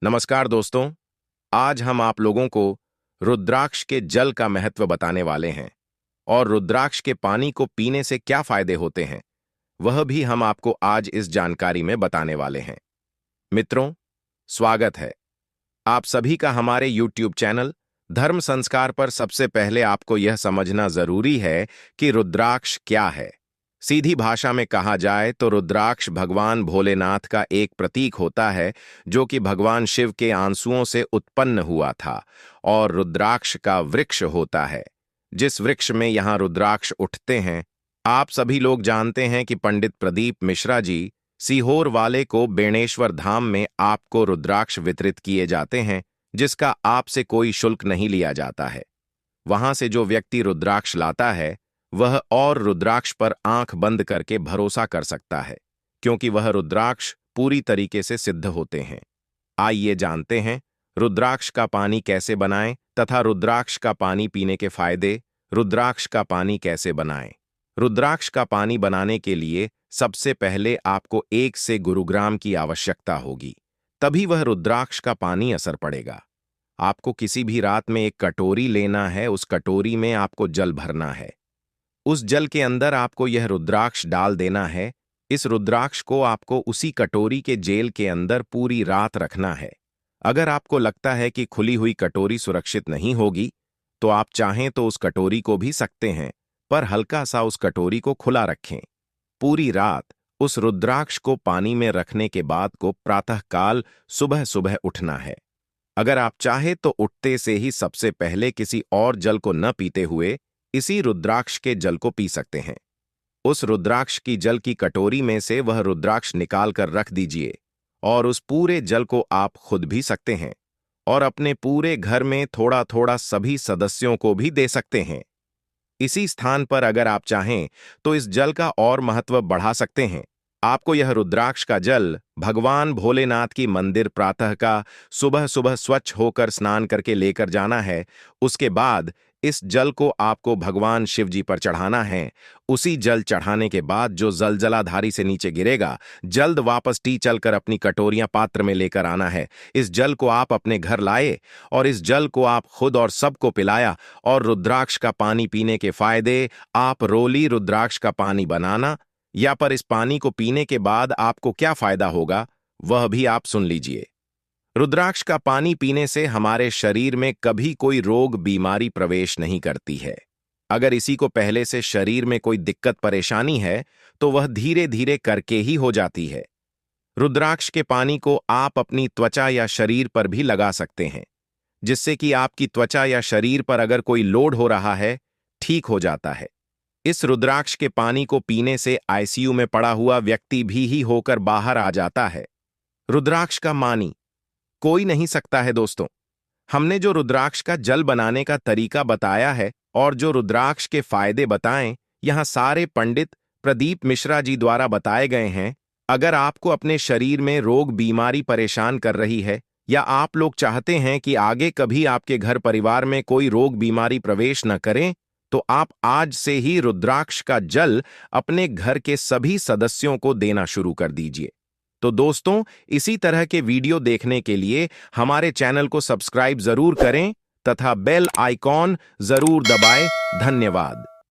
नमस्कार दोस्तों। आज हम आप लोगों को रुद्राक्ष के जल का महत्व बताने वाले हैं और रुद्राक्ष के पानी को पीने से क्या फायदे होते हैं वह भी हम आपको आज इस जानकारी में बताने वाले हैं। मित्रों, स्वागत है आप सभी का हमारे YouTube चैनल धर्म संस्कार पर। सबसे पहले आपको यह समझना जरूरी है कि रुद्राक्ष क्या है। सीधी भाषा में कहा जाए तो रुद्राक्ष भगवान भोलेनाथ का एक प्रतीक होता है जो कि भगवान शिव के आंसुओं से उत्पन्न हुआ था और रुद्राक्ष का वृक्ष होता है जिस वृक्ष में यहाँ रुद्राक्ष उठते हैं। आप सभी लोग जानते हैं कि पंडित प्रदीप मिश्रा जी सीहोर वाले को बेणेश्वर धाम में आपको रुद्राक्ष वितरित किए जाते हैं जिसका आपसे कोई शुल्क नहीं लिया जाता है। वहां से जो व्यक्ति रुद्राक्ष लाता है वह और रुद्राक्ष पर आंख बंद करके भरोसा कर सकता है क्योंकि वह रुद्राक्ष पूरी तरीके से सिद्ध होते हैं। आइए जानते हैं रुद्राक्ष का पानी कैसे बनाएं तथा रुद्राक्ष का पानी पीने के फायदे। रुद्राक्ष का पानी कैसे बनाएं? रुद्राक्ष का पानी बनाने के लिए सबसे पहले आपको 1 से गुरुग्राम की आवश्यकता होगी, तभी वह रुद्राक्ष का पानी असर पड़ेगा। आपको किसी भी रात में एक कटोरी लेना है, उस कटोरी में आपको जल भरना है। उस जल के अंदर आपको यह रुद्राक्ष डाल देना है। इस रुद्राक्ष को आपको उसी कटोरी के जेल के अंदर पूरी रात रखना है। अगर आपको लगता है कि खुली हुई कटोरी सुरक्षित नहीं होगी तो आप चाहें तो उस कटोरी को भी सकते हैं, पर हल्का सा उस कटोरी को खुला रखें। पूरी रात उस रुद्राक्ष को पानी में रखने के बाद को प्रातःकाल सुबह सुबह उठना है। अगर आप चाहे तो उठते से ही सबसे पहले किसी और जल को न पीते हुए इसी रुद्राक्ष के जल को पी सकते हैं। उस रुद्राक्ष की जल की कटोरी में से वह रुद्राक्ष निकाल कर रख दीजिए और उस पूरे जल को आप खुद भी सकते हैं और अपने पूरे घर में थोड़ा थोड़ा सभी सदस्यों को भी दे सकते हैं। इसी स्थान पर अगर आप चाहें तो इस जल का और महत्व बढ़ा सकते हैं। आपको यह रुद्राक्ष का जल भगवान भोलेनाथ की मंदिर प्रातः का सुबह सुबह स्वच्छ होकर स्नान करके लेकर जाना है। उसके बाद इस जल को आपको भगवान शिव जी पर चढ़ाना है। उसी जल चढ़ाने के बाद जो जल जलाधारी से नीचे गिरेगा, जल्द वापस चलकर अपनी कटोरियां पात्र में लेकर आना है। इस जल को आप अपने घर लाए और इस जल को आप खुद और सबको पिलाया। और रुद्राक्ष का पानी पीने के फायदे, आप रोली रुद्राक्ष का पानी बनाना या पर इस पानी को पीने के बाद आपको क्या फायदा होगा वह भी आप सुन लीजिए। रुद्राक्ष का पानी पीने से हमारे शरीर में कभी कोई रोग बीमारी प्रवेश नहीं करती है। अगर इसी को पहले से शरीर में कोई दिक्कत परेशानी है तो वह धीरे धीरे करके ही हो जाती है। रुद्राक्ष के पानी को आप अपनी त्वचा या शरीर पर भी लगा सकते हैं जिससे कि आपकी त्वचा या शरीर पर अगर कोई लोड हो रहा है ठीक हो जाता है। इस रुद्राक्ष के पानी को पीने से आईसीयू में पड़ा हुआ व्यक्ति भी ही होकर बाहर आ जाता है। रुद्राक्ष का मानी कोई नहीं सकता है दोस्तों। हमने जो रुद्राक्ष का जल बनाने का तरीका बताया है और जो रुद्राक्ष के फायदे बताएं, यहां सारे पंडित प्रदीप मिश्रा जी द्वारा बताए गए हैं। अगर आपको अपने शरीर में रोग बीमारी परेशान कर रही है या आप लोग चाहते हैं कि आगे कभी आपके घर परिवार में कोई रोग बीमारी प्रवेश न करें, तो आप आज से ही रुद्राक्ष का जल अपने घर के सभी सदस्यों को देना शुरू कर दीजिए। तो दोस्तों, इसी तरह के वीडियो देखने के लिए हमारे चैनल को सब्सक्राइब जरूर करें तथा बेल आइकॉन जरूर दबाएं। धन्यवाद।